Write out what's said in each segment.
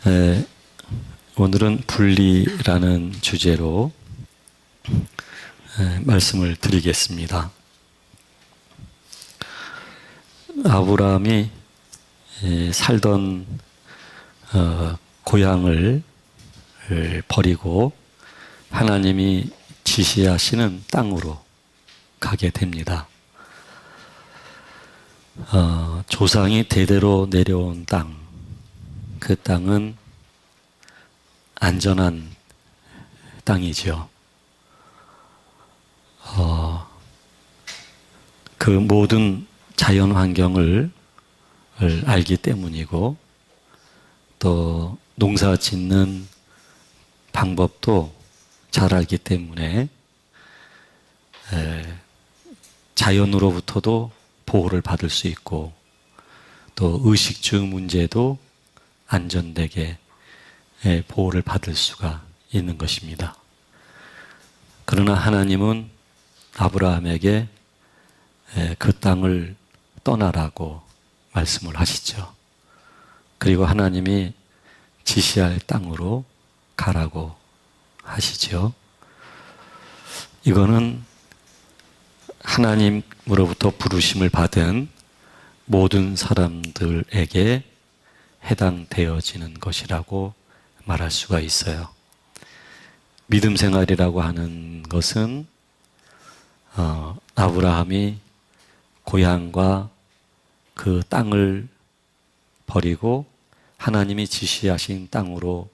에, 오늘은 분리라는 주제로 말씀을 드리겠습니다. 아브라함이 살던 고향을 버리고 하나님이 지시하시는 땅으로 가게 됩니다. 조상이 대대로 내려온 땅, 그 땅은 안전한 땅이죠. 그 모든 자연 환경을 알기 때문이고, 또 농사 짓는 방법도 잘 알기 때문에 자연으로부터도 보호를 받을 수 있고, 또 의식주 문제도 안전되게 보호를 받을 수가 있는 것입니다. 그러나 하나님은 아브라함에게 그 땅을 떠나라고 말씀을 하시죠. 그리고 하나님이 지시할 땅으로 가라고 하시죠. 이거는 하나님으로부터 부르심을 받은 모든 사람들에게 해당되어지는 것이라고 말할 수가 있어요. 믿음 생활이라고 하는 것은 아브라함이 고향과 그 땅을 버리고 하나님이 지시하신 땅으로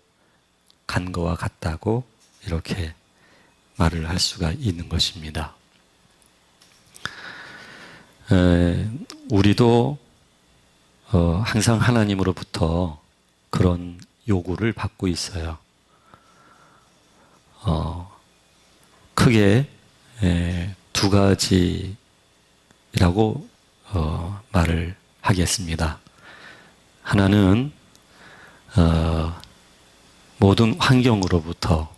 간 것과 같다고 이렇게 말을 할 수가 있는 것입니다. 우리도 항상 하나님으로부터 그런 요구를 받고 있어요. 크게 두 가지라고 말을 하겠습니다. 하나는 모든 환경으로부터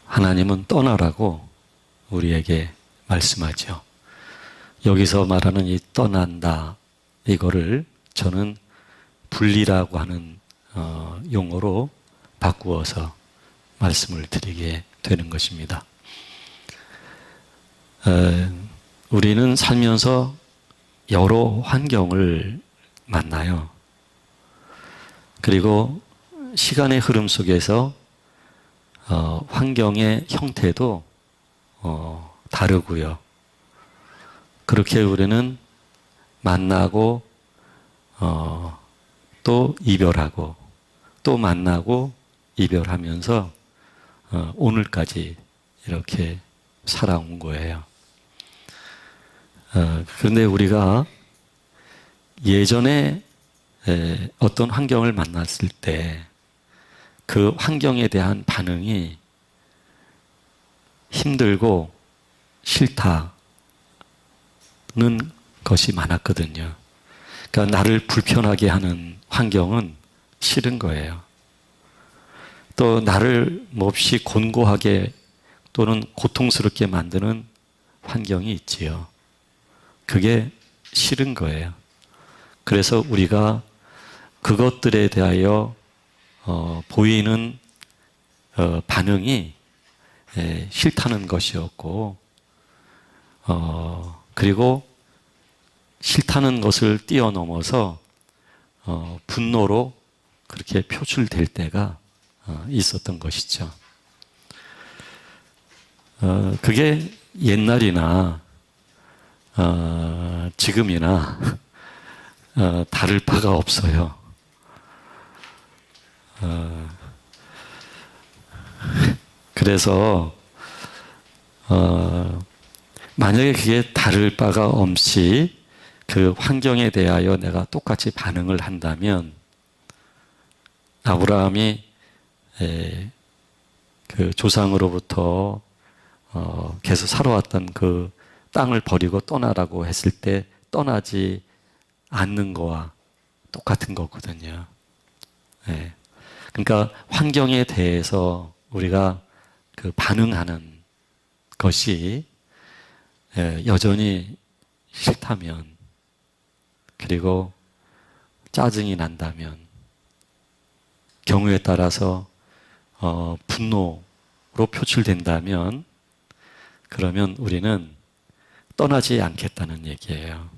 하나님은 떠나라고 우리에게 말씀하죠. 여기서 말하는 이 떠난다, 이거를 저는 분리라고 하는 용어로 바꾸어서 말씀을 드리게 되는 것입니다. 우리는 살면서 여러 환경을 만나요. 그리고 시간의 흐름 속에서 환경의 형태도 다르고요. 그렇게 우리는 만나고 또 이별하고 또 만나고 이별하면서 오늘까지 이렇게 살아온 거예요. 그런데 우리가 예전에 어떤 환경을 만났을 때 그 환경에 대한 반응이 힘들고 싫다는 것이 많았거든요. 그러니까 나를 불편하게 하는 환경은 싫은 거예요. 또 나를 몹시 곤고하게 또는 고통스럽게 만드는 환경이 있지요. 그게 싫은 거예요. 그래서 우리가 그것들에 대하여 보이는 반응이 싫다는 것이었고, 그리고 싫다는 것을 뛰어넘어서 분노로 그렇게 표출될 때가 있었던 것이죠. 그게 옛날이나 지금이나 다를 바가 없어요. 그래서 만약에 그게 다를 바가 없이 그 환경에 대하여 내가 똑같이 반응을 한다면 아브라함이 그 조상으로부터 계속 살아왔던 그 땅을 버리고 떠나라고 했을 때 떠나지 않는 거와 똑같은 거거든요. 그러니까 환경에 대해서 우리가 그 반응하는 것이 여전히 싫다면, 그리고 짜증이 난다면, 경우에 따라서 분노로 표출된다면 그러면 우리는 떠나지 않겠다는 얘기예요.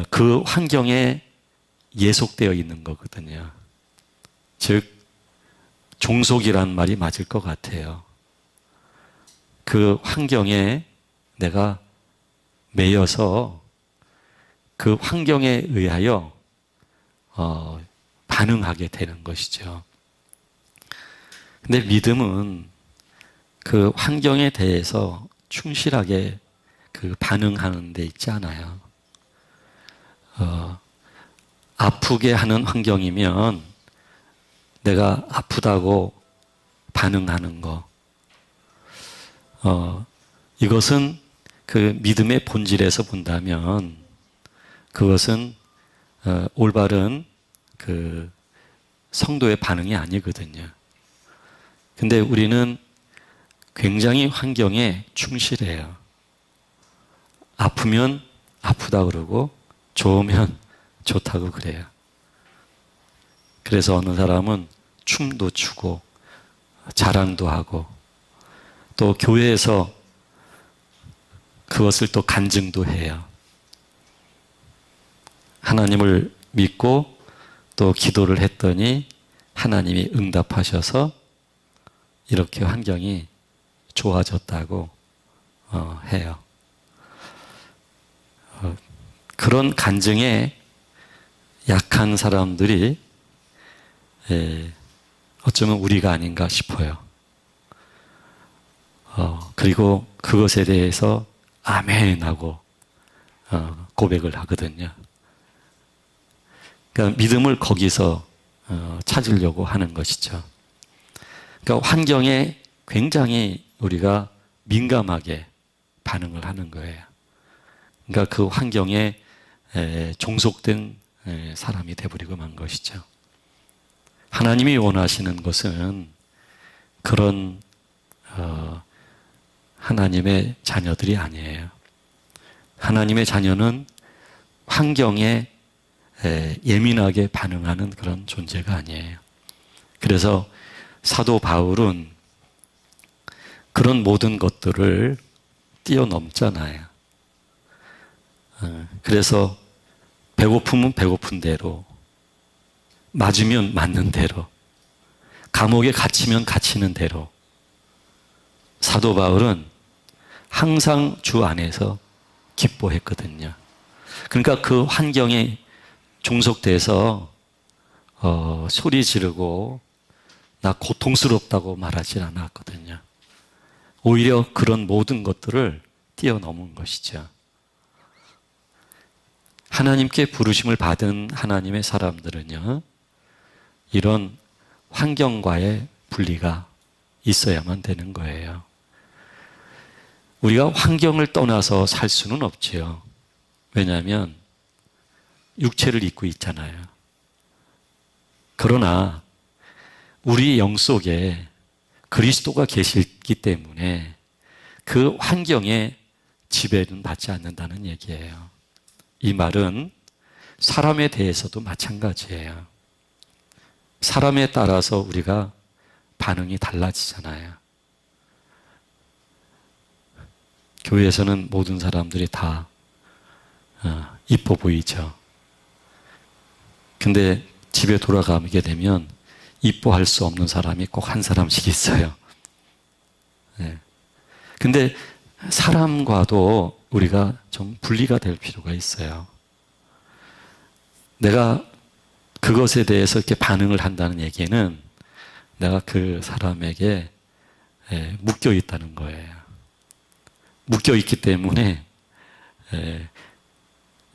그 환경에 예속되어 있는 거거든요. 즉 종속이란 말이 맞을 것 같아요. 그 환경에 내가 매여서 그 환경에 의하여 반응하게 되는 것이죠. 근데 믿음은 그 환경에 대해서 충실하게 그 반응하는 데 있지 않아요. 아프게 하는 환경이면 내가 아프다고 반응하는 거. 이것은 그 믿음의 본질에서 본다면 그것은 올바른 그 성도의 반응이 아니거든요. 근데 우리는 굉장히 환경에 충실해요. 아프면 아프다 그러고 좋으면 좋다고 그래요. 그래서 어느 사람은 춤도 추고 자랑도 하고 또 교회에서 그것을 또 간증도 해요. 하나님을 믿고 또 기도를 했더니 하나님이 응답하셔서 이렇게 환경이 좋아졌다고 해요. 그런 간증에 약한 사람들이 어쩌면 우리가 아닌가 싶어요. 그리고 그것에 대해서 아멘 하고 고백을 하거든요. 그러니까 믿음을 거기서 찾으려고 하는 것이죠. 그러니까 환경에 굉장히 우리가 민감하게 반응을 하는 거예요. 그러니까 그 환경에 종속된 사람이 되어버리고 만 것이죠. 하나님이 원하시는 것은 그런 하나님의 자녀들이 아니에요. 하나님의 자녀는 환경에 예민하게 반응하는 그런 존재가 아니에요. 그래서 사도 바울은 그런 모든 것들을 뛰어넘잖아요. 그래서 배고프면 배고픈 대로, 맞으면 맞는 대로, 감옥에 갇히면 갇히는 대로 사도 바울은 항상 주 안에서 기뻐했거든요. 그러니까 그 환경에 종속돼서 소리 지르고 나 고통스럽다고 말하지 않았거든요. 오히려 그런 모든 것들을 뛰어넘은 것이죠. 하나님께 부르심을 받은 하나님의 사람들은요, 이런 환경과의 분리가 있어야만 되는 거예요. 우리가 환경을 떠나서 살 수는 없지요. 왜냐하면 육체를 입고 있잖아요. 그러나 우리 영 속에 그리스도가 계시기 때문에 그 환경에 지배는 받지 않는다는 얘기예요. 이 말은 사람에 대해서도 마찬가지예요. 사람에 따라서 우리가 반응이 달라지잖아요. 교회에서는 모든 사람들이 다 이뻐 보이죠. 근데 집에 돌아가게 되면 이뻐할 수 없는 사람이 꼭 한 사람씩 있어요. 네. 근데 사람과도 우리가 좀 분리가 될 필요가 있어요. 내가 그것에 대해서 이렇게 반응을 한다는 얘기는 내가 그 사람에게 묶여 있다는 거예요. 묶여 있기 때문에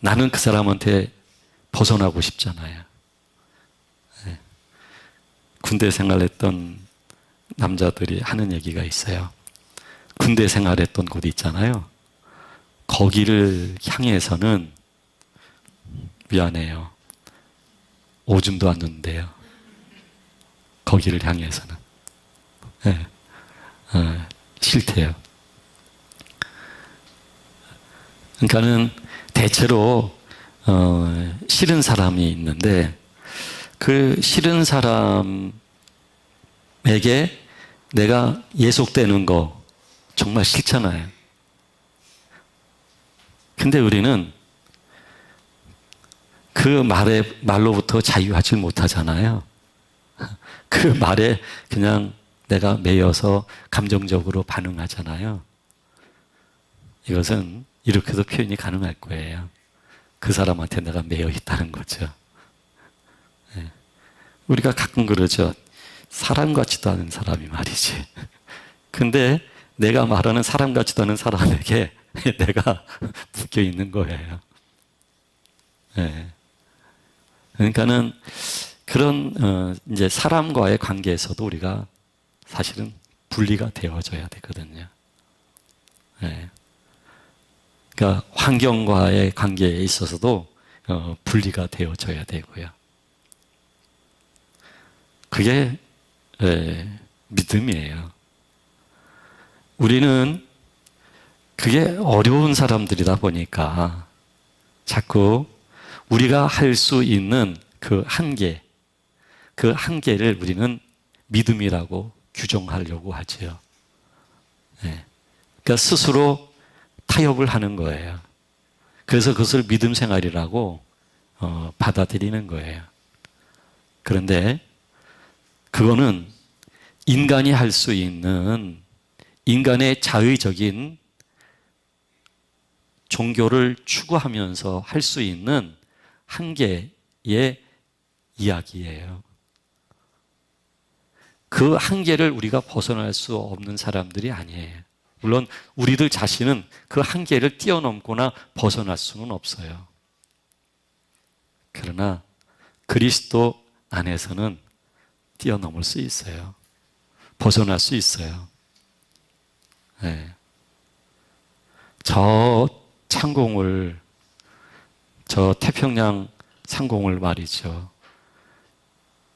나는 그 사람한테 벗어나고 싶잖아요. 군대 생활했던 남자들이 하는 얘기가 있어요. 군대 생활했던 곳 있잖아요. 거기를 향해서는 미안해요. 오줌도 안 누는데요. 거기를 향해서는. 네. 싫대요. 그러니까는 대체로 싫은 사람이 있는데 그 싫은 사람에게 내가 예속되는 거 정말 싫잖아요. 근데 우리는 그 말로부터 자유하지 못하잖아요. 그 말에 그냥 내가 매여서 감정적으로 반응하잖아요. 이것은 이렇게도 표현이 가능할 거예요. 그 사람한테 내가 매여 있다는 거죠. 네. 우리가 가끔 그러죠. 사람 같지도 않은 사람이 말이지. 근데 내가 말하는 사람 같지도 않은 사람에게 내가 묶여 있는 거예요. 네. 그러니까는 그런 이제 사람과의 관계에서도 우리가 사실은 분리가 되어져야 되거든요. 네. 그러니까 환경과의 관계에 있어서도 분리가 되어져야 되고요. 그게 믿음이에요. 우리는 그게 어려운 사람들이다 보니까 자꾸 우리가 할 수 있는 그 한계를 우리는 믿음이라고 규정하려고 하죠. 네. 그러니까 스스로 타협을 하는 거예요. 그래서 그것을 믿음 생활이라고 받아들이는 거예요. 그런데 그거는 인간이 할 수 있는 인간의 자의적인 종교를 추구하면서 할 수 있는 한계의 이야기예요. 그 한계를 우리가 벗어날 수 없는 사람들이 아니에요. 물론 우리들 자신은 그 한계를 뛰어넘거나 벗어날 수는 없어요. 그러나 그리스도 안에서는 뛰어넘을 수 있어요. 벗어날 수 있어요. 네. 저 태평양 상공을 말이죠.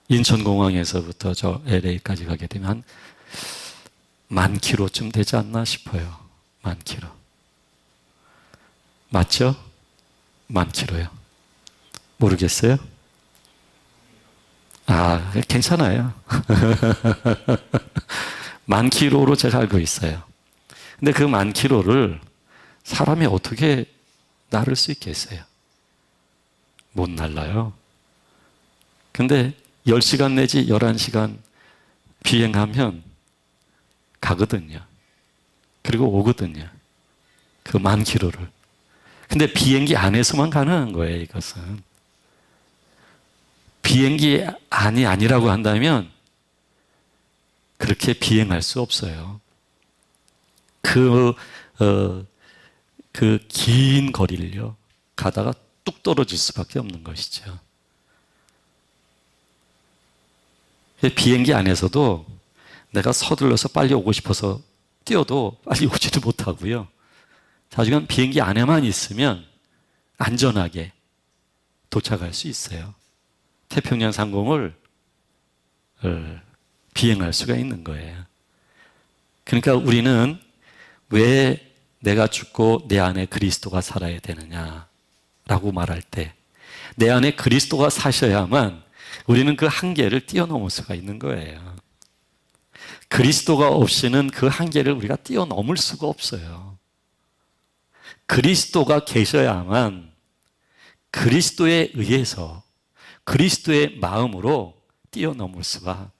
인천공항에서부터 저 LA까지 가게 되면 한 10,000km쯤 되지 않나 싶어요. 10,000km. 맞죠? 10,000km요. 모르겠어요? 괜찮아요. 10,000km로 제가 알고 있어요. 근데 그 10,000km를 사람이 어떻게 나를 수 있겠어요? 못 날라요. 근데 10시간 내지 11시간 비행하면 가거든요. 그리고 오거든요. 그 10,000km를. 근데 비행기 안에서만 가능한 거예요, 이것은. 비행기 안이 아니라고 한다면 그렇게 비행할 수 없어요. 그 긴 거리를요, 가다가 뚝 떨어질 수밖에 없는 것이죠. 비행기 안에서도 내가 서둘러서 빨리 오고 싶어서 뛰어도 빨리 오지도 못하고요. 하지만 비행기 안에만 있으면 안전하게 도착할 수 있어요. 태평양 상공을 비행할 수가 있는 거예요. 그러니까 우리는 왜 내가 죽고 내 안에 그리스도가 살아야 되느냐라고 말할 때 내 안에 그리스도가 사셔야만 우리는 그 한계를 뛰어넘을 수가 있는 거예요. 그리스도가 없이는 그 한계를 우리가 뛰어넘을 수가 없어요. 그리스도가 계셔야만 그리스도에 의해서 그리스도의 마음으로 뛰어넘을 수가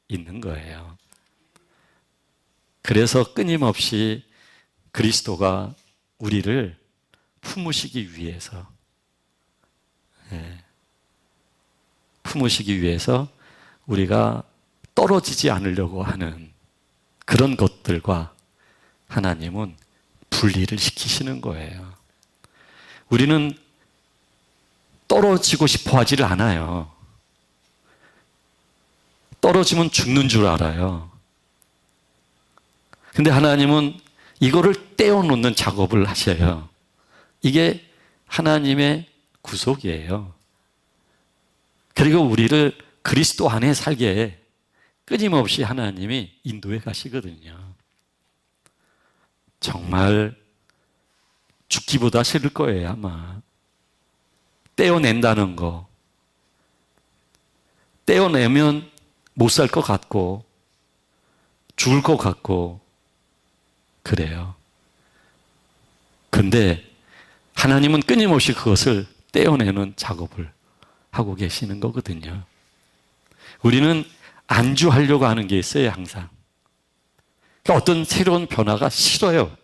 있는 거예요. 그래서 끊임없이 그리스도가 우리를 품으시기 위해서 우리가 떨어지지 않으려고 하는 그런 것들과 하나님은 분리를 시키시는 거예요. 우리는 떨어지고 싶어 하지를 않아요. 떨어지면 죽는 줄 알아요. 근데 하나님은 이거를 떼어놓는 작업을 하셔요. 이게 하나님의 구속이에요. 그리고 우리를 그리스도 안에 살게 끊임없이 하나님이 인도해 가시거든요. 정말 죽기보다 싫을 거예요, 아마. 떼어낸다는 거. 떼어내면 못 살 것 같고 죽을 것 같고 그래요. 근데 하나님은 끊임없이 그것을 떼어내는 작업을 하고 계시는 거거든요. 우리는 안주하려고 하는 게 있어요, 항상. 그러니까 어떤 새로운 변화가 싫어요.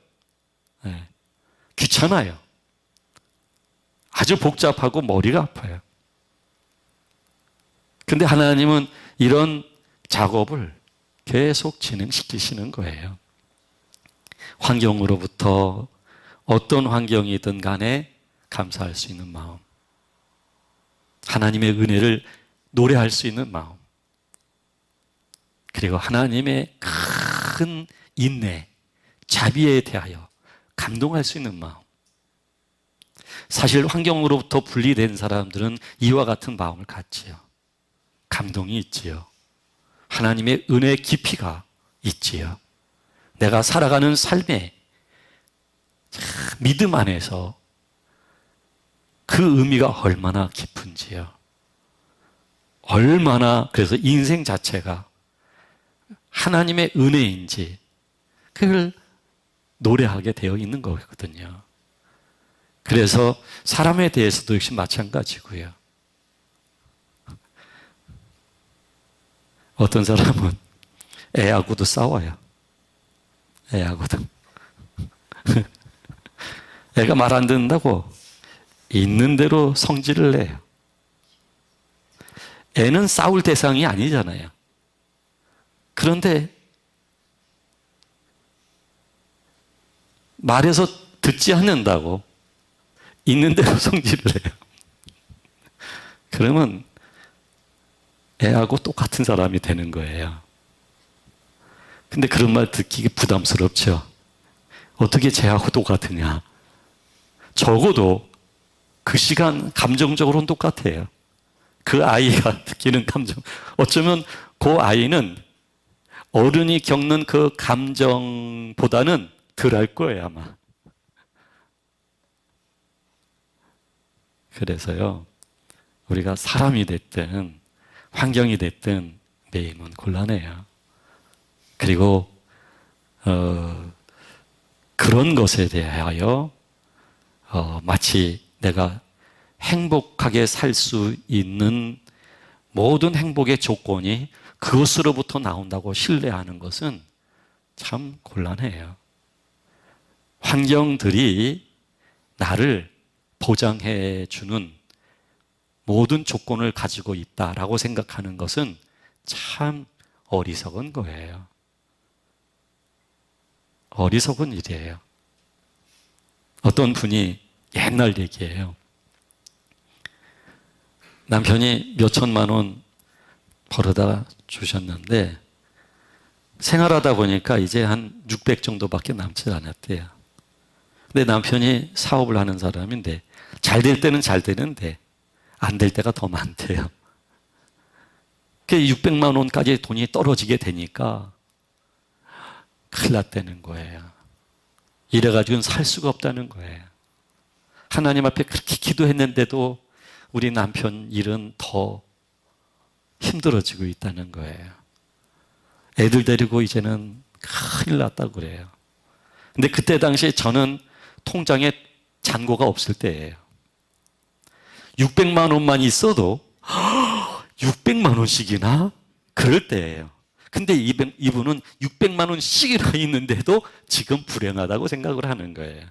네. 귀찮아요. 아주 복잡하고 머리가 아파요. 근데 하나님은 이런 작업을 계속 진행시키시는 거예요. 환경으로부터 어떤 환경이든 간에 감사할 수 있는 마음, 하나님의 은혜를 노래할 수 있는 마음, 그리고 하나님의 큰 인내, 자비에 대하여 감동할 수 있는 마음. 사실 환경으로부터 분리된 사람들은 이와 같은 마음을 갖지요. 감동이 있지요. 하나님의 은혜의 깊이가 있지요. 내가 살아가는 삶에 믿음 안에서 그 의미가 얼마나 깊은지요. 얼마나 그래서 인생 자체가 하나님의 은혜인지 그걸 노래하게 되어 있는 거거든요. 그래서 사람에 대해서도 역시 마찬가지고요. 어떤 사람은 애하고도 싸워요. 애하고도. 애가 말 안 듣는다고 있는 대로 성질을 내요. 애는 싸울 대상이 아니잖아요. 그런데 말해서 듣지 않는다고 있는 대로 성질을 해요. 그러면 애하고 똑같은 사람이 되는 거예요. 근데 그런 말 듣기 부담스럽죠. 어떻게 쟤하고 똑같으냐. 적어도 그 시간 감정적으로는 똑같아요. 그 아이가 느끼는 감정. 어쩌면 그 아이는 어른이 겪는 그 감정보다는 덜 할 거예요, 아마. 그래서요, 우리가 사람이 됐든 환경이 됐든 매임은 곤란해요. 그리고 그런 것에 대하여 마치 내가 행복하게 살 수 있는 모든 행복의 조건이 그것으로부터 나온다고 신뢰하는 것은 참 곤란해요. 환경들이 나를 보장해 주는 모든 조건을 가지고 있다라고 생각하는 것은 참 어리석은 거예요. 어리석은 일이에요. 어떤 분이 옛날 얘기예요. 남편이 몇 천만 원 벌어다 주셨는데 생활하다 보니까 이제 한 600 정도밖에 남지 않았대요. 근데 남편이 사업을 하는 사람인데 잘 될 때는 잘 되는데 안 될 때가 더 많대요. 그 600만 원까지 돈이 떨어지게 되니까 큰일 났다는 거예요. 이래가지고는 살 수가 없다는 거예요. 하나님 앞에 그렇게 기도했는데도 우리 남편 일은 더 힘들어지고 있다는 거예요. 애들 데리고 이제는 큰일 났다고 그래요. 근데 그때 당시에 저는 통장에 잔고가 없을 때예요. 600만 원만 있어도 600만 원씩이나? 그럴 때예요. 근데 이분은 600만 원씩이나 있는데도 지금 불행하다고 생각을 하는 거예요.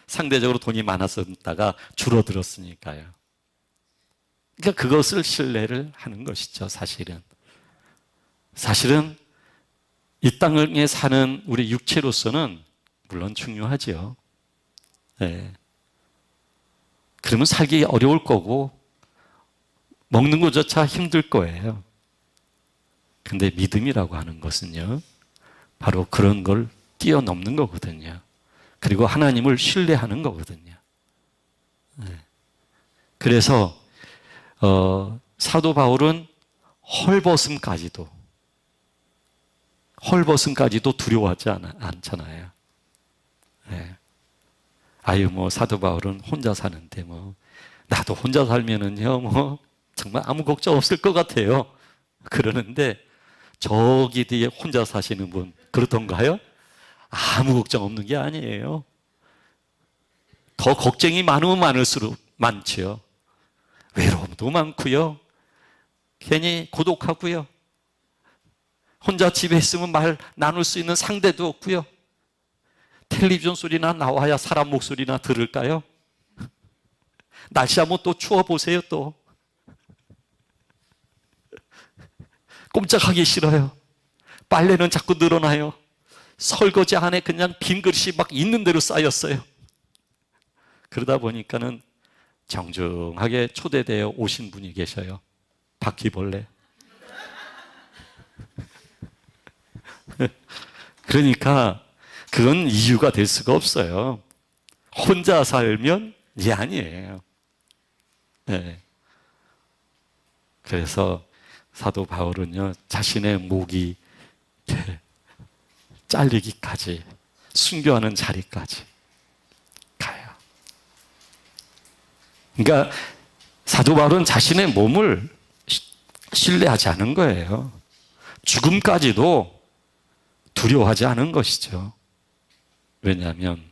상대적으로 돈이 많았었다가 줄어들었으니까요. 그러니까 그것을 신뢰를 하는 것이죠, 사실은. 사실은 이 땅에 사는 우리 육체로서는 물론 중요하죠. 네. 그러면 살기 어려울 거고 먹는 것조차 힘들 거예요. 근데 믿음이라고 하는 것은요, 바로 그런 걸 뛰어넘는 거거든요. 그리고 하나님을 신뢰하는 거거든요. 네. 그래서 사도 바울은 헐벗음까지도 두려워하지 않잖아요. 네. 아유, 사도 바울은 혼자 사는데 나도 혼자 살면은요, 정말 아무 걱정 없을 것 같아요. 그러는데 저기 뒤에 혼자 사시는 분 그렇던가요? 아무 걱정 없는 게 아니에요. 더 걱정이 많으면 많을수록 많지요. 외로움도 많고요. 괜히 고독하고요. 혼자 집에 있으면 말 나눌 수 있는 상대도 없고요. 텔레비전 소리나 나와야 사람 목소리나 들을까요? 날씨 한번 또 추워보세요. 또 꼼짝하기 싫어요. 빨래는 자꾸 늘어나요. 설거지 안에 그냥 빈 그릇이 막 있는 대로 쌓였어요. 그러다 보니까는 정중하게 초대되어 오신 분이 계셔요. 바퀴벌레. 그러니까 그건 이유가 될 수가 없어요. 혼자 살면 이게 아니에요. 네. 그래서 사도 바울은요, 자신의 목이 잘리기까지 순교하는 자리까지 가요. 그러니까 사도 바울은 자신의 몸을 신뢰하지 않은 거예요. 죽음까지도 두려워하지 않은 것이죠. 왜냐하면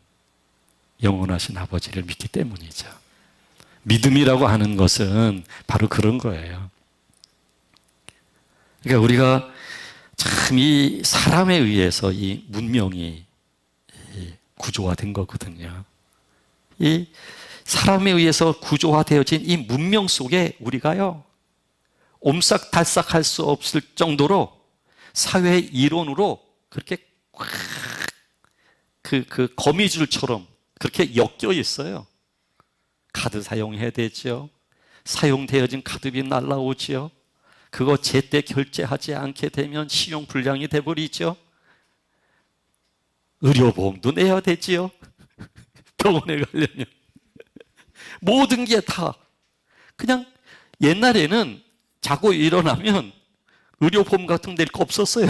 영원하신 아버지를 믿기 때문이죠. 믿음이라고 하는 것은 바로 그런 거예요. 그러니까 우리가 참 이 사람에 의해서 이 문명이 구조화된 거거든요. 이 사람에 의해서 구조화되어진 이 문명 속에 우리가요, 옴싹달싹할 수 없을 정도로 사회 이론으로 그렇게 그 거미줄처럼 그렇게 엮여 있어요. 카드 사용해야 되죠. 사용되어진 카드비 날라오지요. 그거 제때 결제하지 않게 되면 신용불량이 돼버리죠. 의료보험도 내야 되지요. 병원에 가려면. 모든 게 다 그냥 옛날에는 자고 일어나면 의료보험 같은 데 거 없었어요.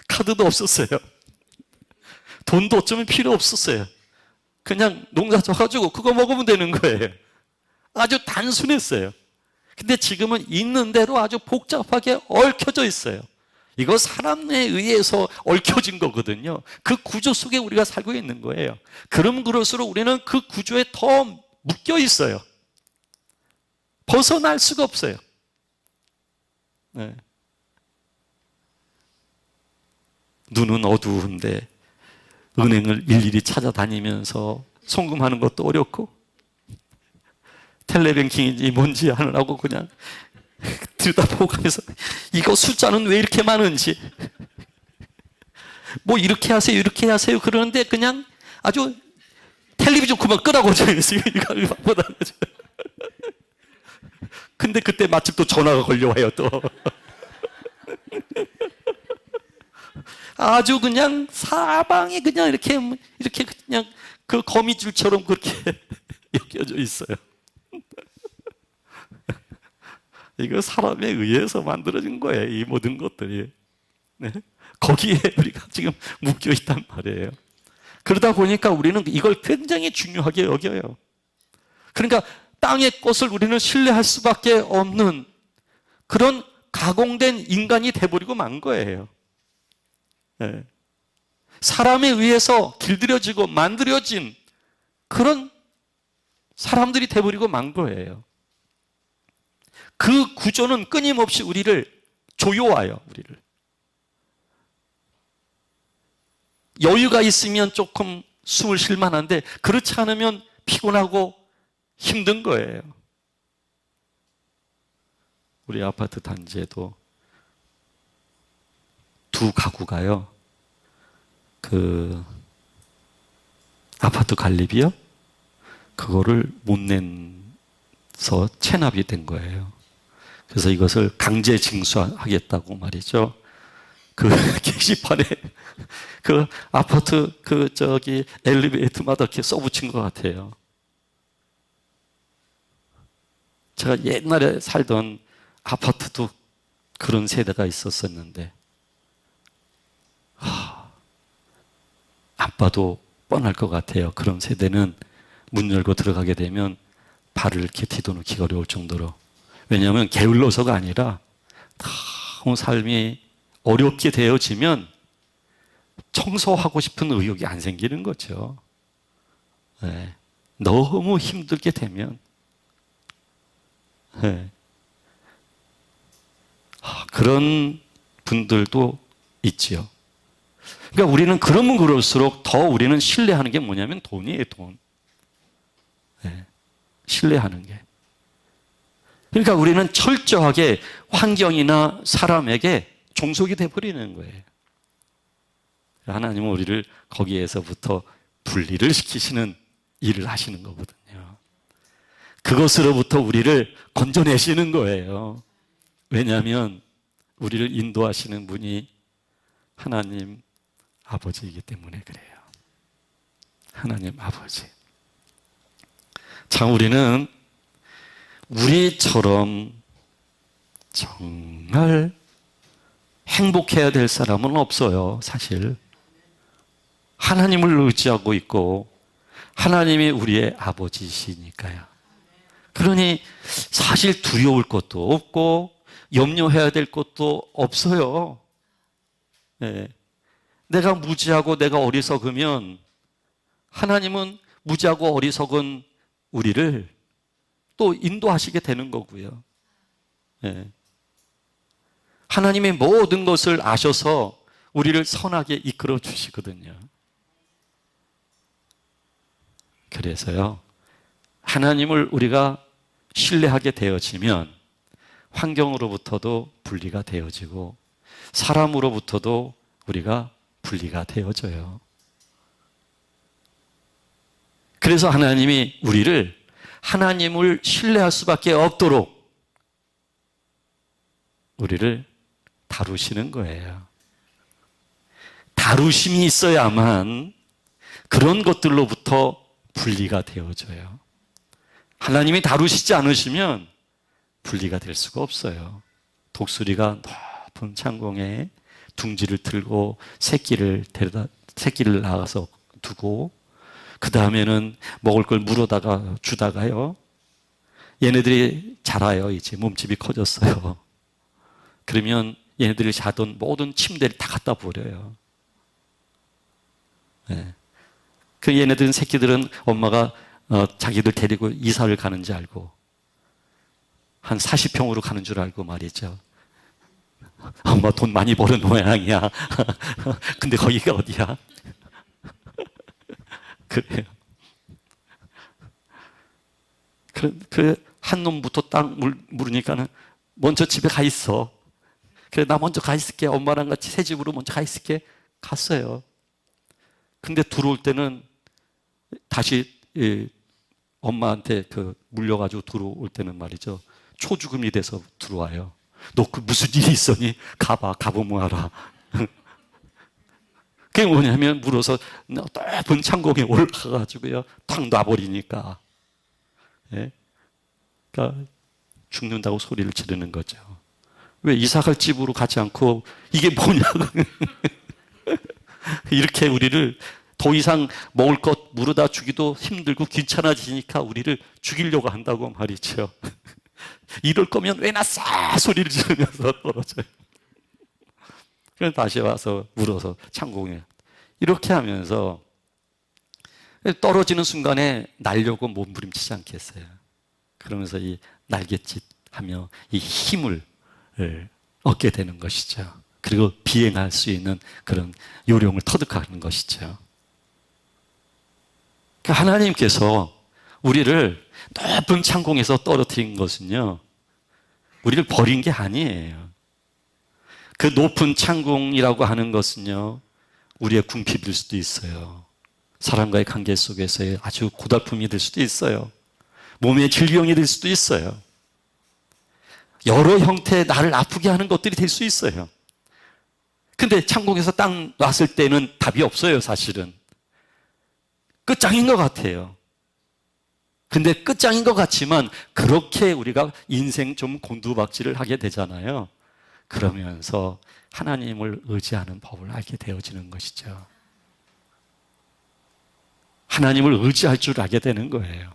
카드도 없었어요. 돈도 어쩌면 필요 없었어요. 그냥 농사 져가지고 그거 먹으면 되는 거예요. 아주 단순했어요. 근데 지금은 있는 대로 아주 복잡하게 얽혀져 있어요. 이거 사람에 의해서 얽혀진 거거든요. 그 구조 속에 우리가 살고 있는 거예요. 그럴수록 우리는 그 구조에 더 묶여 있어요. 벗어날 수가 없어요. 네. 눈은 어두운데 은행을 일일이 찾아다니면서 송금하는 것도 어렵고, 텔레뱅킹인지 뭔지 하느라고 그냥 들여다보고 가면서 이거 숫자는 왜 이렇게 많은지, 뭐 이렇게 하세요 이렇게 하세요 그러는데 그냥 아주 텔레비전 그만 끄라고 저랬어요. 근데 그때 마침 또 전화가 걸려와요. 또 아주 그냥 사방이 그냥 이렇게 그냥 그 거미줄처럼 그렇게 엮여져 있어요. 이거 사람에 의해서 만들어진 거예요. 이 모든 것들이. 네? 거기에 우리가 지금 묶여 있단 말이에요. 그러다 보니까 우리는 이걸 굉장히 중요하게 여겨요. 그러니까 땅의 것을 우리는 신뢰할 수밖에 없는 그런 가공된 인간이 돼버리고 만 거예요. 네. 사람에 의해서 길들여지고 만들어진 그런 사람들이 돼버리고 만 거예요. 그 구조는 끊임없이 우리를 조여와요. 우리를. 여유가 있으면 조금 숨을 쉴 만한데 그렇지 않으면 피곤하고 힘든 거예요. 우리 아파트 단지에도 두 가구가요, 그 아파트 관리비요? 그거를 못 내서 체납이 된 거예요. 그래서 이것을 강제 징수하겠다고 말이죠. 그 게시판에 그 아파트 엘리베이터마다 이렇게 써붙인 것 같아요. 제가 옛날에 살던 아파트도 그런 세대가 있었었는데, 안 봐도 뻔할 것 같아요. 그런 세대는 문 열고 들어가게 되면 발을 이렇게 디뎌놓기 어려울 정도로. 왜냐하면 게을러서가 아니라 너무 삶이 어렵게 되어지면 청소하고 싶은 의욕이 안 생기는 거죠. 네. 너무 힘들게 되면. 네. 그런 분들도 있지요. 그러니까 우리는 그러면 그럴수록 더 우리는 신뢰하는 게 뭐냐면 돈이에요, 돈. 네. 신뢰하는 게. 그러니까 우리는 철저하게 환경이나 사람에게 종속이 돼버리는 거예요. 하나님은 우리를 거기에서부터 분리를 시키시는 일을 하시는 거거든요. 그것으로부터 우리를 건져내시는 거예요. 왜냐하면 우리를 인도하시는 분이 하나님 아버지이기 때문에 그래요. 하나님 아버지. 참 우리는 우리처럼 정말 행복해야 될 사람은 없어요, 사실. 하나님을 의지하고 있고 하나님이 우리의 아버지시니까요. 그러니 사실 두려울 것도 없고 염려해야 될 것도 없어요. 네. 내가 무지하고 내가 어리석으면 하나님은 무지하고 어리석은 우리를 또 인도하시게 되는 거고요. 네. 하나님의 모든 것을 아셔서 우리를 선하게 이끌어 주시거든요. 그래서요, 하나님을 우리가 신뢰하게 되어지면 환경으로부터도 분리가 되어지고 사람으로부터도 우리가 분리가 되어져요. 그래서 하나님이 우리를 하나님을 신뢰할 수밖에 없도록 우리를 다루시는 거예요. 다루심이 있어야만 그런 것들로부터 분리가 되어져요. 하나님이 다루시지 않으시면 분리가 될 수가 없어요. 독수리가 높은 창공에 둥지를 틀고 새끼를 낳아서 두고 그 다음에는 먹을 걸 물어다가 주다가요. 얘네들이 자라요. 이제 몸집이 커졌어요. 그러면 얘네들이 자던 모든 침대를 다 갖다 버려요. 네. 그 얘네들은 새끼들은 엄마가 자기들 데리고 이사를 가는지 알고 한 40평으로 가는 줄 알고 말이죠. 엄마 돈 많이 버는 모양이야. 근데 거기가 어디야? 그래요. 그 한 놈부터 딱 물으니까는 먼저 집에 가 있어. 그래, 나 먼저 가 있을게. 엄마랑 같이 새 집으로 먼저 가 있을게. 갔어요. 근데 들어올 때는 다시 엄마한테 물려가지고 들어올 때는 말이죠. 초죽음이 돼서 들어와요. 너 그 무슨 일이 있었니? 가보면 알아. 그게 뭐냐면 물어서 높은 창공에 올라가가지고요. 탁 놔버리니까. 예? 그러니까 죽는다고 소리를 지르는 거죠. 왜 이사갈 집으로 가지 않고 이게 뭐냐고. 이렇게 우리를 더 이상 먹을 것 물어다 주기도 힘들고 귀찮아지니까 우리를 죽이려고 한다고 말이죠. 이럴 거면 왜 났어? 소리를 지르면서 떨어져요. 그래서 다시 와서 물어서 창공에. 이렇게 하면서 떨어지는 순간에 날려고 몸부림치지 않겠어요. 그러면서 이 날갯짓하며 이 힘을 얻게 되는 것이죠. 그리고 비행할 수 있는 그런 요령을 터득하는 것이죠. 그러니까 하나님께서 우리를 높은 창공에서 떨어뜨린 것은요, 우리를 버린 게 아니에요. 그 높은 창공이라고 하는 것은요, 우리의 궁핍일 수도 있어요. 사람과의 관계 속에서의 아주 고달픔이 될 수도 있어요. 몸의 질병이 될 수도 있어요. 여러 형태의 나를 아프게 하는 것들이 될 수 있어요. 근데 창공에서 딱 놨을 때는 답이 없어요, 사실은. 끝장인 것 같아요. 근데 끝장인 것 같지만 그렇게 우리가 인생 좀 곤두박질을 하게 되잖아요. 그러면서 하나님을 의지하는 법을 알게 되어지는 것이죠. 하나님을 의지할 줄 알게 되는 거예요.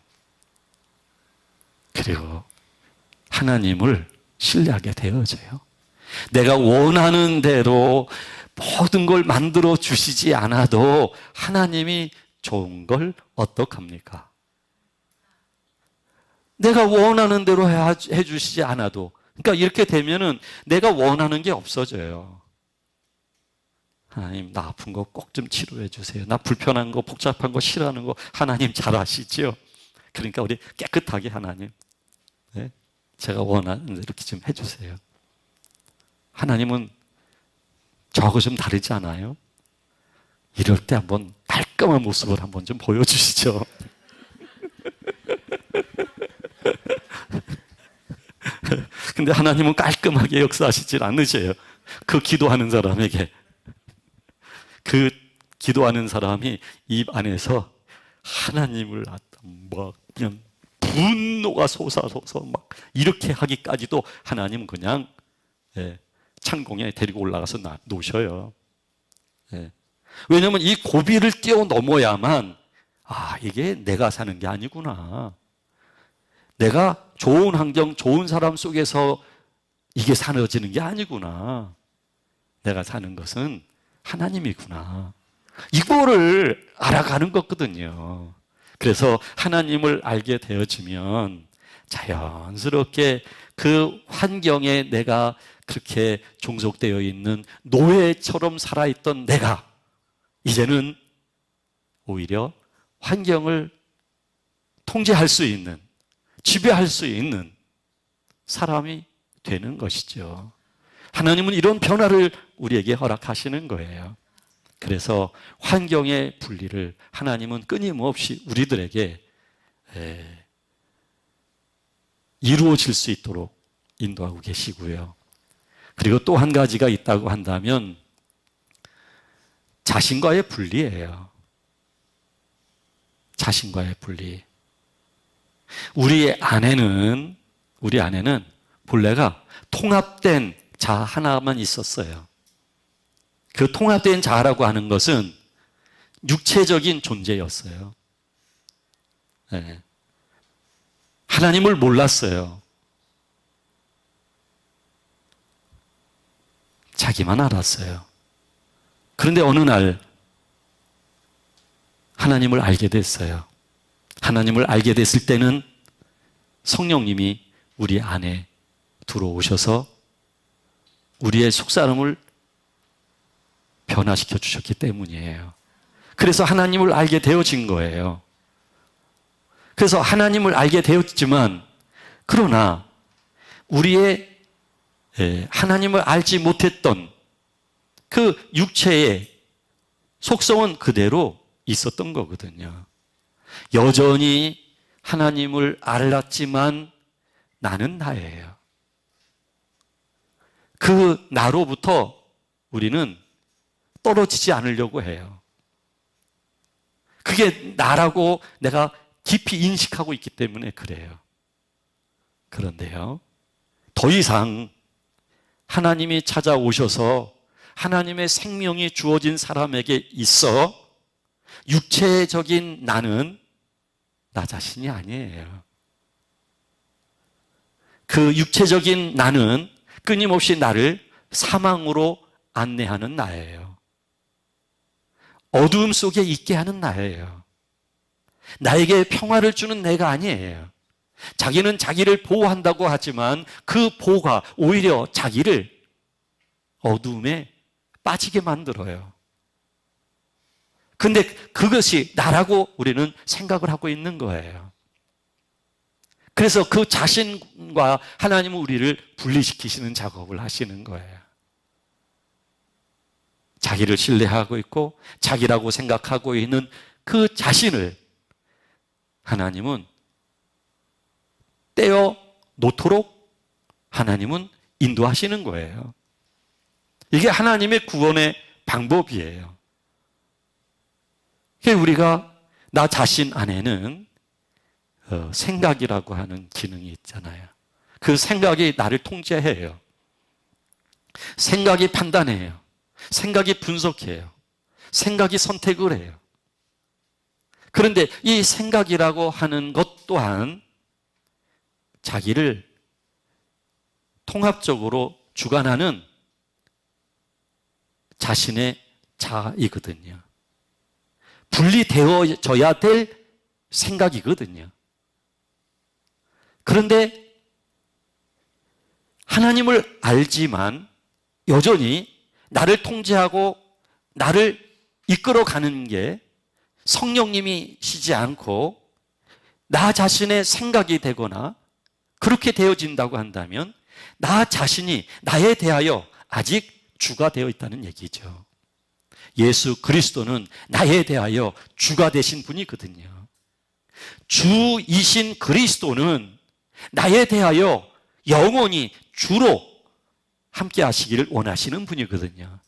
그리고 하나님을 신뢰하게 되어져요. 내가 원하는 대로 모든 걸 만들어 주시지 않아도 하나님이 좋은 걸 어떡합니까? 내가 원하는 대로 해 주시지 않아도. 그러니까 이렇게 되면은 내가 원하는 게 없어져요. 하나님, 나 아픈 거 꼭 좀 치료해 주세요. 나 불편한 거, 복잡한 거, 싫어하는 거 하나님 잘 아시죠? 그러니까 우리 깨끗하게 하나님, 네? 제가 원하는 대로 이렇게 좀 해주세요. 하나님은 저하고 좀 다르지 않아요? 이럴 때 한번 깔끔한 모습을 한번 좀 보여주시죠. 근데 하나님은 깔끔하게 역사하시질 않으세요. 그 기도하는 사람에게. 그 기도하는 사람이 입 안에서 하나님을 막 그냥 분노가 솟아서서 막 이렇게 하기까지도 하나님은 그냥 창공에 데리고 올라가서 놓으셔요. 왜냐하면 이 고비를 뛰어넘어야만 이게 내가 사는 게 아니구나. 내가 좋은 환경, 좋은 사람 속에서 이게 사라지는 게 아니구나. 내가 사는 것은 하나님이구나. 이거를 알아가는 거거든요. 그래서 하나님을 알게 되어지면 자연스럽게 그 환경에 내가 그렇게 종속되어 있는 노예처럼 살아있던 내가 이제는 오히려 환경을 통제할 수 있는, 지배할 수 있는 사람이 되는 것이죠. 하나님은 이런 변화를 우리에게 허락하시는 거예요. 그래서 환경의 분리를 하나님은 끊임없이 우리들에게 이루어질 수 있도록 인도하고 계시고요. 그리고 또 한 가지가 있다고 한다면 자신과의 분리예요. 자신과의 분리. 우리 안에는 본래가 통합된 자 하나만 있었어요. 그 통합된 자라고 하는 것은 육체적인 존재였어요. 네. 하나님을 몰랐어요. 자기만 알았어요. 그런데 어느 날 하나님을 알게 됐어요. 하나님을 알게 됐을 때는 성령님이 우리 안에 들어오셔서 우리의 속사람을 변화시켜 주셨기 때문이에요. 그래서 하나님을 알게 되어진 거예요. 그래서 하나님을 알게 되었지만 그러나 우리의 하나님을 알지 못했던 그 육체의 속성은 그대로 있었던 거거든요. 여전히 하나님을 알았지만 나는 나예요. 그 나로부터 우리는 떨어지지 않으려고 해요. 그게 나라고 내가 깊이 인식하고 있기 때문에 그래요. 그런데요, 더 이상 하나님이 찾아오셔서 하나님의 생명이 주어진 사람에게 있어 육체적인 나는 나 자신이 아니에요. 그 육체적인 나는 끊임없이 나를 사망으로 안내하는 나예요. 어두움 속에 있게 하는 나예요. 나에게 평화를 주는 내가 아니에요. 자기는 자기를 보호한다고 하지만 그 보호가 오히려 자기를 어두움에 빠지게 만들어요. 근데 그것이 나라고 우리는 생각을 하고 있는 거예요. 그래서 그 자신과 하나님은 우리를 분리시키시는 작업을 하시는 거예요. 자기를 신뢰하고 있고 자기라고 생각하고 있는 그 자신을 하나님은 떼어 놓도록 하나님은 인도하시는 거예요. 이게 하나님의 구원의 방법이에요. 우리가 나 자신 안에는 생각이라고 하는 기능이 있잖아요. 그 생각이 나를 통제해요. 생각이 판단해요. 생각이 분석해요. 생각이 선택을 해요. 그런데 이 생각이라고 하는 것 또한 자기를 통합적으로 주관하는 자신의 자아이거든요. 분리되어져야 될 생각이거든요. 그런데 하나님을 알지만 여전히 나를 통제하고 나를 이끌어가는 게 성령님이시지 않고 나 자신의 생각이 되거나 그렇게 되어진다고 한다면 나 자신이 나에 대하여 아직 주가 되어 있다는 얘기죠. 예수 그리스도는 나에 대하여 주가 되신 분이거든요. 주이신 그리스도는 나에 대하여 영원히 주로 함께 하시기를 원하시는 분이거든요.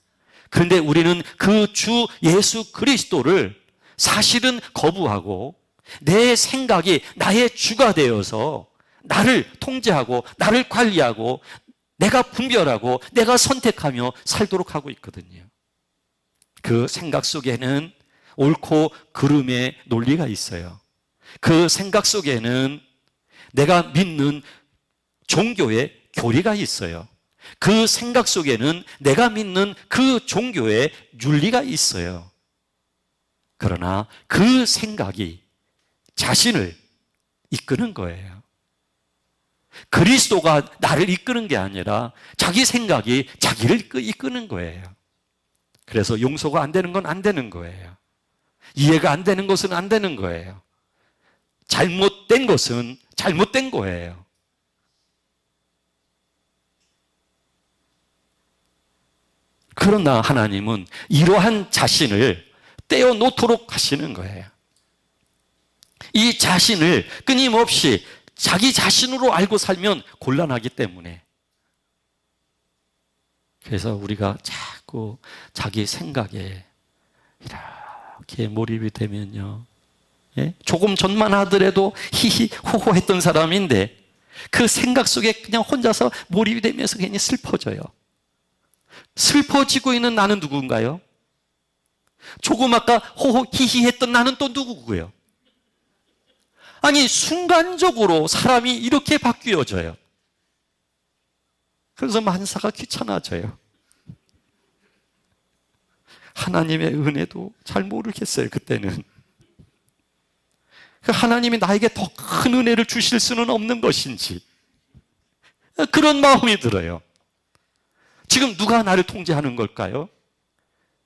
그런데 우리는 그 주 예수 그리스도를 사실은 거부하고 내 생각이 나의 주가 되어서 나를 통제하고 나를 관리하고 내가 분별하고 내가 선택하며 살도록 하고 있거든요. 그 생각 속에는 옳고 그름의 논리가 있어요. 그 생각 속에는 내가 믿는 종교의 교리가 있어요. 그 생각 속에는 내가 믿는 그 종교의 윤리가 있어요. 그러나 그 생각이 자신을 이끄는 거예요. 그리스도가 나를 이끄는 게 아니라 자기 생각이 자기를 이끄는 거예요. 그래서 용서가 안 되는 건 안 되는 거예요. 이해가 안 되는 것은 안 되는 거예요. 잘못된 것은 잘못된 거예요. 그러나 하나님은 이러한 자신을 떼어놓도록 하시는 거예요. 이 자신을 끊임없이 자기 자신으로 알고 살면 곤란하기 때문에. 그래서 우리가 자꾸 자기 생각에 이렇게 몰입이 되면요, 예? 조금 전만 하더라도 히히 호호 했던 사람인데 그 생각 속에 그냥 혼자서 몰입이 되면서 괜히 슬퍼져요. 슬퍼지고 있는 나는 누군가요? 조금 아까 호호 히히 했던 나는 또 누구고요? 아니, 순간적으로 사람이 이렇게 바뀌어져요. 그래서 만사가 귀찮아져요. 하나님의 은혜도 잘 모르겠어요, 그때는. 하나님이 나에게 더 큰 은혜를 주실 수는 없는 것인지 그런 마음이 들어요. 지금 누가 나를 통제하는 걸까요?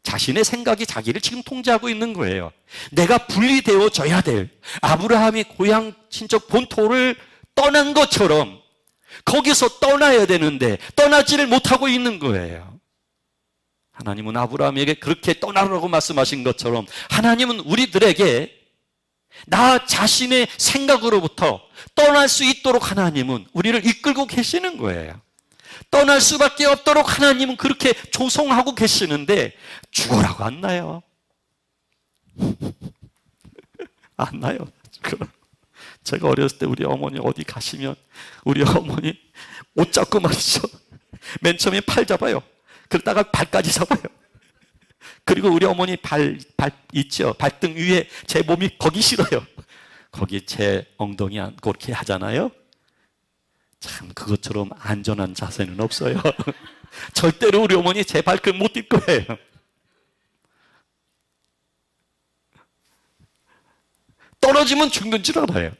자신의 생각이 자기를 지금 통제하고 있는 거예요. 내가 분리되어져야 될 아브라함이 고향 친척 본토를 떠난 것처럼 거기서 떠나야 되는데 떠나지를 못하고 있는 거예요. 하나님은 아브라함에게 그렇게 떠나라고 말씀하신 것처럼 하나님은 우리들에게 나 자신의 생각으로부터 떠날 수 있도록 하나님은 우리를 이끌고 계시는 거예요. 떠날 수밖에 없도록 하나님은 그렇게 조성하고 계시는데 죽어라고 안 나요. 안 나요. 제가 어렸을 때 우리 어머니 어디 가시면 우리 어머니 옷 잡고 말이죠. 맨 처음에 팔 잡아요. 그러다가 발까지 잡아요. 그리고 우리 어머니 발 있죠. 발등 위에 제 몸이 거기 싫어요. 거기 제 엉덩이 안고 그렇게 하잖아요. 참 그것처럼 안전한 자세는 없어요. 절대로 우리 어머니 제 발끝 못 뛸 거예요. 떨어지면 죽는 줄 알아요.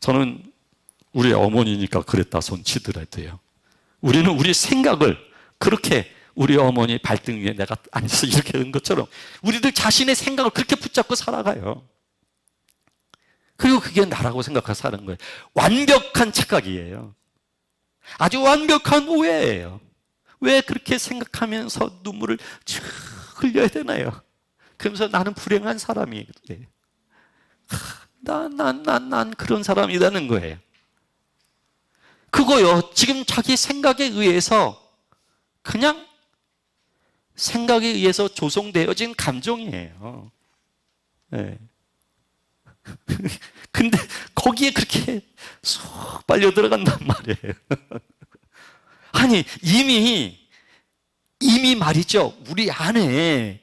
저는 우리 어머니니까 그랬다 손 치더라도요. 우리는 우리 생각을 그렇게 우리 어머니 발등 위에 내가 앉아서 이렇게 한 것처럼 우리들 자신의 생각을 그렇게 붙잡고 살아가요. 그리고 그게 나라고 생각하고 사는 거예요. 완벽한 착각이에요. 아주 완벽한 오해예요. 왜 그렇게 생각하면서 눈물을 쭉 흘려야 되나요? 그러면서 나는 불행한 사람이에요. 난 그런 사람이라는 거예요. 그거요, 지금 자기 생각에 의해서 그냥 생각에 의해서 조성되어진 감정이에요. 네. 근데 거기에 그렇게 쏙 빨려 들어간단 말이에요. 아니, 이미 말이죠. 우리 안에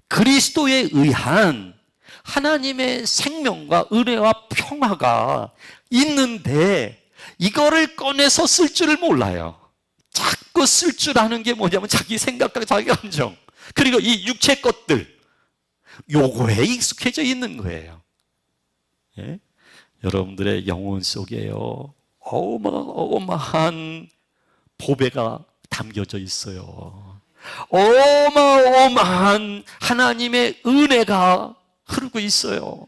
그리스도에 의한 하나님의 생명과 은혜와 평화가 있는데 이거를 꺼내서 쓸 줄을 몰라요. 자꾸 쓸 줄 아는 게 뭐냐면 자기 생각과 자기 감정, 그리고 이 육체 것들, 요거에 익숙해져 있는 거예요. 예? 여러분들의 영혼 속에요, 어마어마한 보배가 담겨져 있어요. 어마어마한 하나님의 은혜가 흐르고 있어요.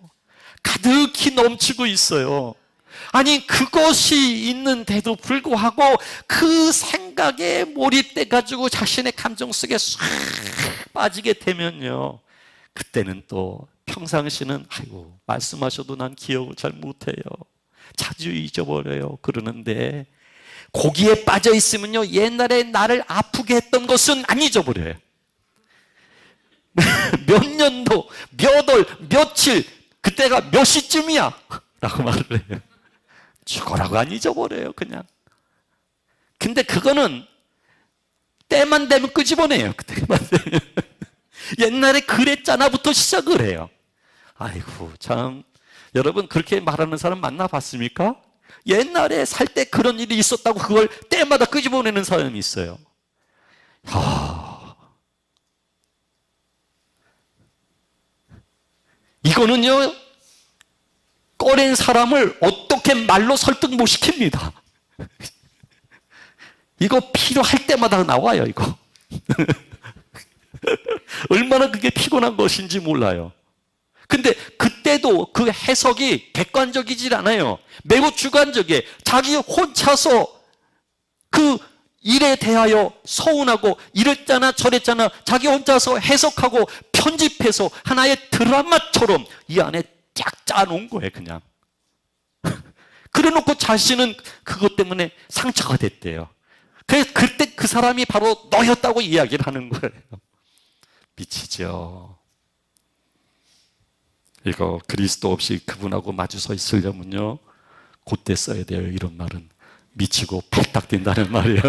가득히 넘치고 있어요. 아니, 그것이 있는데도 불구하고 그 생각에 몰입돼 가지고 자신의 감정 속에 쏙 빠지게 되면요, 그때는 또 평상시는 아이고 말씀하셔도 난 기억을 잘 못해요, 자주 잊어버려요 그러는데, 거기에 빠져 있으면요, 옛날에 나를 아프게 했던 것은 안 잊어버려요. 몇 년도, 몇 월, 며칠, 그때가 몇 시쯤이야 라고 말을 해요. 죽어라고 안 잊어버려요 그냥. 근데 그거는 때만 되면 끄집어내요. 그때만 되면. 옛날에 그랬잖아부터 시작을 해요. 아이고 참, 여러분 그렇게 말하는 사람 만나봤습니까? 옛날에 살 때 그런 일이 있었다고 그걸 때마다 끄집어내는 사람이 있어요. 이거는요, 꺼낸 사람을 어떻게 말로 설득 못 시킵니다. 이거 필요할 때마다 나와요, 이거. 얼마나 그게 피곤한 것인지 몰라요. 근데 그때도 그 해석이 객관적이질 않아요. 매우 주관적이에요. 자기 혼자서 그 일에 대하여 서운하고 이랬잖아 저랬잖아 자기 혼자서 해석하고 편집해서 하나의 드라마처럼 이 안에 쫙 짜놓은 거예요 그냥. 그래놓고 자신은 그것 때문에 상처가 됐대요. 그래서 그때 그 사람이 바로 너였다고 이야기를 하는 거예요. 미치죠. 이거 그리스도 없이 그분하고 마주 서 있으려면요, 그때 써야 돼요. 이런 말은 미치고 팔딱 뛴다는 말이에요.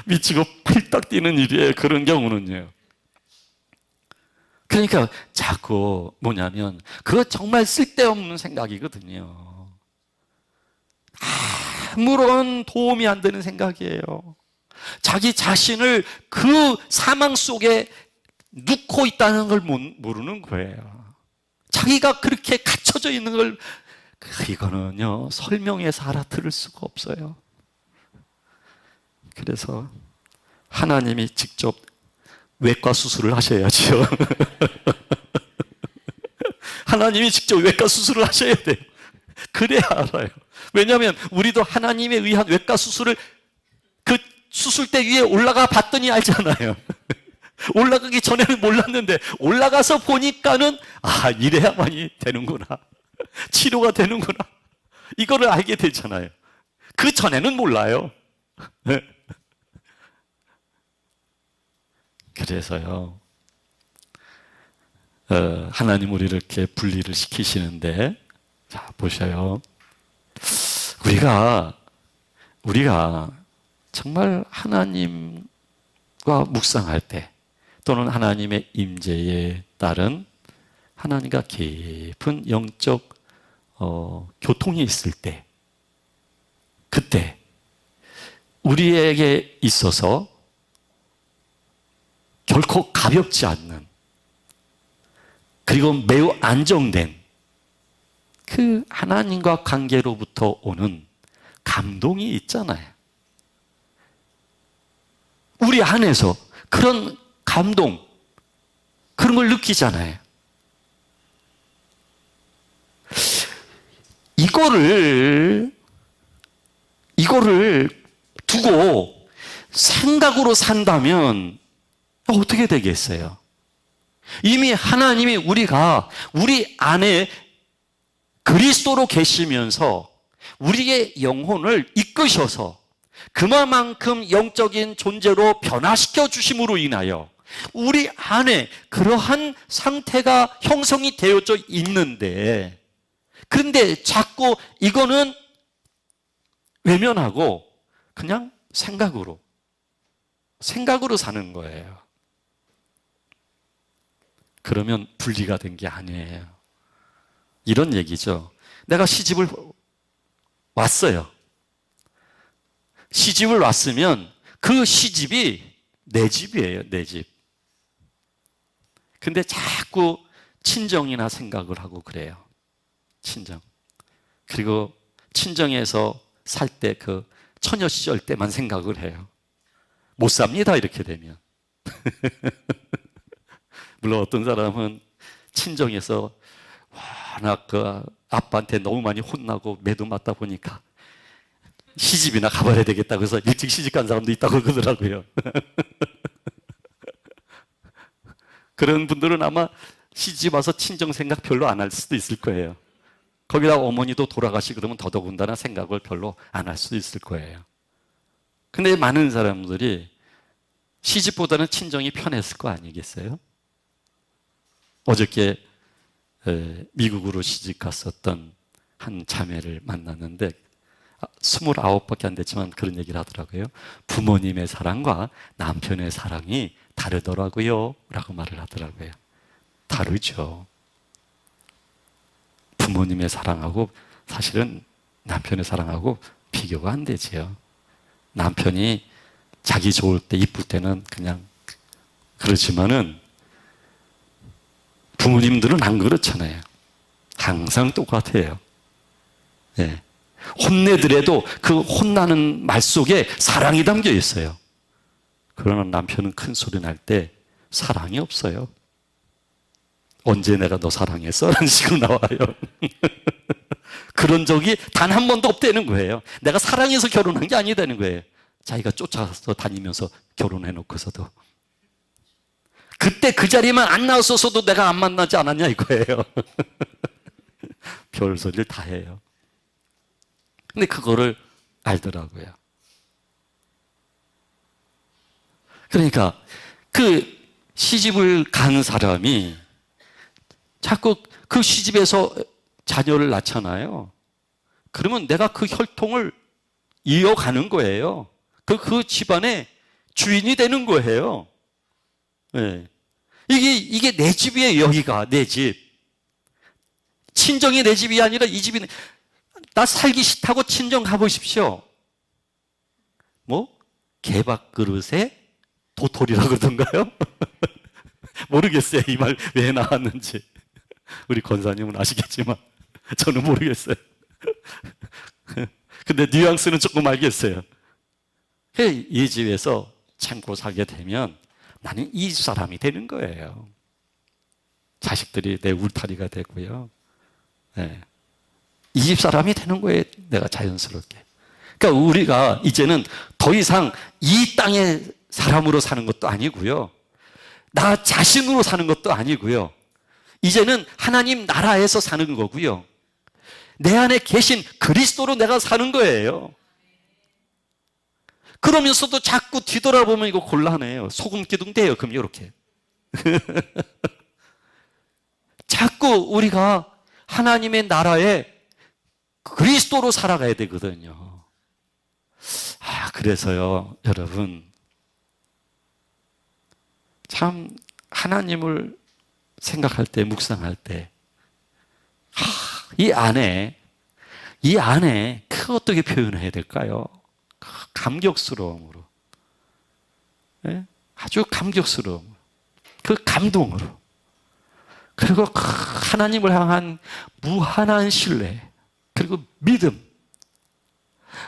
미치고 팔딱 뛰는 일이에요. 그런 경우는요. 그러니까 자꾸 뭐냐면 그거 정말 쓸데없는 생각이거든요. 아무런 도움이 안 되는 생각이에요. 자기 자신을 그 사망 속에 눕고 있다는 걸 모르는 거예요. 자기가 그렇게 갇혀져 있는 걸, 이거는요 설명해서 알아들을 수가 없어요. 그래서 하나님이 직접 외과 수술을 하셔야죠. 하나님이 직접 외과 수술을 하셔야 돼요. 그래야 알아요. 왜냐하면 우리도 하나님에 의한 외과 수술을 그 수술대 위에 올라가 봤더니 알잖아요. 올라가기 전에는 몰랐는데 올라가서 보니까는 이래야만이 되는구나, 치료가 되는구나, 이거를 알게 되잖아요. 그 전에는 몰라요. 그래서요, 하나님 우리를 이렇게 분리를 시키시는데, 자 보셔요. 우리가 정말 하나님과 묵상할 때, 또는 하나님의 임재에 따른 하나님과 깊은 영적 교통이 있을 때, 그때 우리에게 있어서 결코 가볍지 않는, 그리고 매우 안정된 그 하나님과 관계로부터 오는 감동이 있잖아요. 우리 안에서 그런 감동, 그런 걸 느끼잖아요. 이거를 두고 생각으로 산다면 어떻게 되겠어요? 이미 하나님이 우리가 우리 안에 그리스도로 계시면서 우리의 영혼을 이끄셔서 그만큼 영적인 존재로 변화시켜 주심으로 인하여 우리 안에 그러한 상태가 형성이 되어져 있는데, 그런데 자꾸 이거는 외면하고 그냥 생각으로 사는 거예요. 그러면 분리가 된 게 아니에요. 이런 얘기죠. 내가 시집을 왔어요. 시집을 왔으면 그 시집이 내 집이에요, 내 집. 근데 자꾸 친정이나 생각을 하고 그래요. 친정. 그리고 친정에서 살 때 그 처녀 시절 때만 생각을 해요. 못 삽니다, 이렇게 되면. 물론 어떤 사람은 친정에서 워낙 그 아빠한테 너무 많이 혼나고 매도 맞다 보니까 시집이나 가봐야 되겠다 그래서 일찍 시집 간 사람도 있다고 그러더라고요. 그런 분들은 아마 시집 와서 친정 생각 별로 안 할 수도 있을 거예요. 거기다 어머니도 돌아가시고 그러면 더더군다나 생각을 별로 안 할 수도 있을 거예요. 근데 많은 사람들이 시집보다는 친정이 편했을 거 아니겠어요? 어저께 미국으로 시집 갔었던 한 자매를 만났는데 29밖에 안 됐지만 그런 얘기를 하더라고요. 부모님의 사랑과 남편의 사랑이 다르더라고요 라고 말을 하더라고요. 다르죠. 부모님의 사랑하고 사실은 남편의 사랑하고 비교가 안 되지요. 남편이 자기 좋을 때 이쁠 때는 그냥 그렇지만은 부모님들은 안 그렇잖아요. 항상 똑같아요. 네. 혼내더라도 그 혼나는 말 속에 사랑이 담겨 있어요. 그러나 남편은 큰 소리 날 때 사랑이 없어요. 언제 내가 너 사랑했어? 라는 식으로 나와요. 그런 적이 단 한 번도 없다는 거예요. 내가 사랑해서 결혼한 게 아니다는 거예요. 자기가 쫓아서 다니면서 결혼해 놓고서도. 그때 그 자리에만 안 나왔어도 내가 안 만나지 않았냐 이거예요. 별소리를 다 해요. 근데 그거를 알더라고요. 그러니까 그 시집을 간 사람이 자꾸 그 시집에서 자녀를 낳잖아요. 그러면 내가 그 혈통을 이어가는 거예요. 그 집안의 주인이 되는 거예요. 네. 이게 내 집이에요, 여기가. 내 집. 친정이 내 집이 아니라 이 집이, 나 살기 싫다고 친정 가보십시오. 뭐? 개밥 그릇에 도토리라 그러던가요? 모르겠어요. 이 말 왜 나왔는지. 우리 권사님은 아시겠지만, 저는 모르겠어요. 근데 뉘앙스는 조금 알겠어요. 이 집에서 참고 살게 되면 나는 이 사람이 되는 거예요. 자식들이 내 울타리가 되고요. 네. 이 집 사람이 되는 거예요. 내가 자연스럽게. 그러니까 우리가 이제는 더 이상 이 땅의 사람으로 사는 것도 아니고요. 나 자신으로 사는 것도 아니고요. 이제는 하나님 나라에서 사는 거고요. 내 안에 계신 그리스도로 내가 사는 거예요. 그러면서도 자꾸 뒤돌아보면 이거 곤란해요. 소금 기둥 돼요. 그럼 이렇게. 자꾸 우리가 하나님의 나라에 그리스도로 살아가야 되거든요. 그래서요, 여러분. 참, 하나님을 생각할 때, 묵상할 때, 이 안에, 그 어떻게 표현해야 될까요? 감격스러움으로. 네? 아주 감격스러움. 그 감동으로. 그리고 하나님을 향한 무한한 신뢰. 그리고 믿음.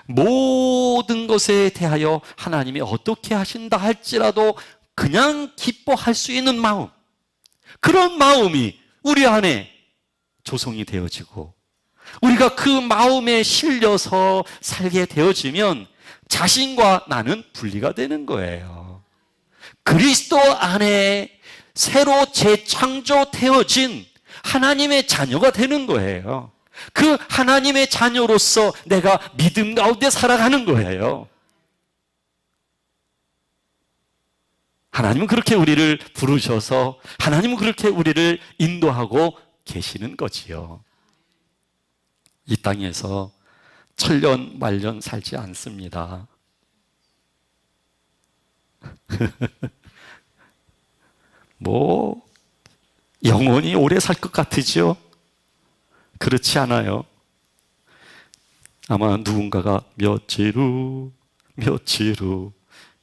모든 것에 대하여 하나님이 어떻게 하신다 할지라도 그냥 기뻐할 수 있는 마음. 그런 마음이 우리 안에 조성이 되어지고 우리가 그 마음에 실려서 살게 되어지면 자신과 나는 분리가 되는 거예요. 그리스도 안에 새로 재창조되어진 하나님의 자녀가 되는 거예요. 그 하나님의 자녀로서 내가 믿음 가운데 살아가는 거예요. 하나님은 그렇게 우리를 부르셔서 하나님은 그렇게 우리를 인도하고 계시는 거지요. 이 땅에서 천년 만년 살지 않습니다. 뭐 영원히 오래 살 것 같으죠? 그렇지 않아요. 아마 누군가가 며칠 후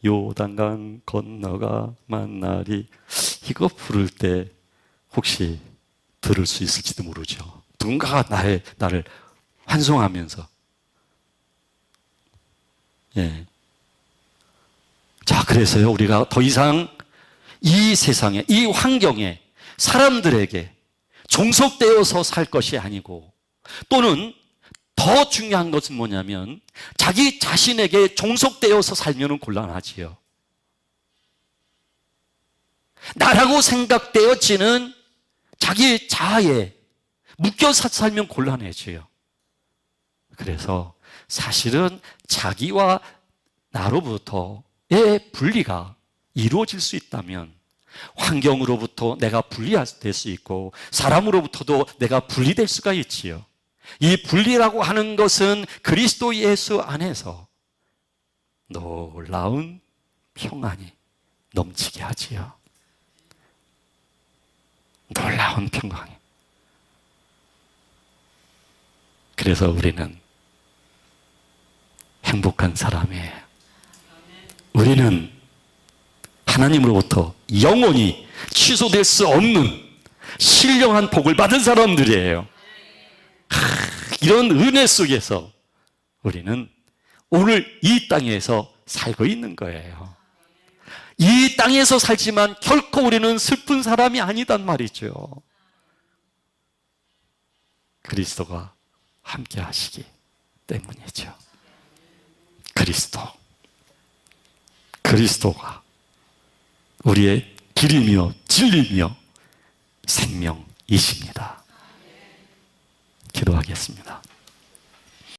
요단강 건너가 만나리, 이거 부를 때 혹시 들을 수 있을지도 모르죠. 누군가가 나를 환송하면서. 예. 자, 그래서요, 우리가 더 이상 이 세상에, 이 환경에 사람들에게 종속되어서 살 것이 아니고, 또는 더 중요한 것은 뭐냐면 자기 자신에게 종속되어서 살면 곤란하지요. 나라고 생각되어지는 자기 자아에 묶여서 살면 곤란해져요. 그래서 사실은 자기와 나로부터의 분리가 이루어질 수 있다면 환경으로부터 내가 분리될 수 있고 사람으로부터도 내가 분리될 수가 있지요. 이 분리라고 하는 것은 그리스도 예수 안에서 놀라운 평안이 넘치게 하지요. 놀라운 평강이. 그래서 우리는 행복한 사람이에요. 우리는 하나님으로부터 영원히 취소될 수 없는 신령한 복을 받은 사람들이에요. 이런 은혜 속에서 우리는 오늘 이 땅에서 살고 있는 거예요. 이 땅에서 살지만 결코 우리는 슬픈 사람이 아니단 말이죠. 그리스도가 함께 하시기 때문이죠. 그리스도가 우리의 길이며 진리며 생명이십니다. 기도하겠습니다.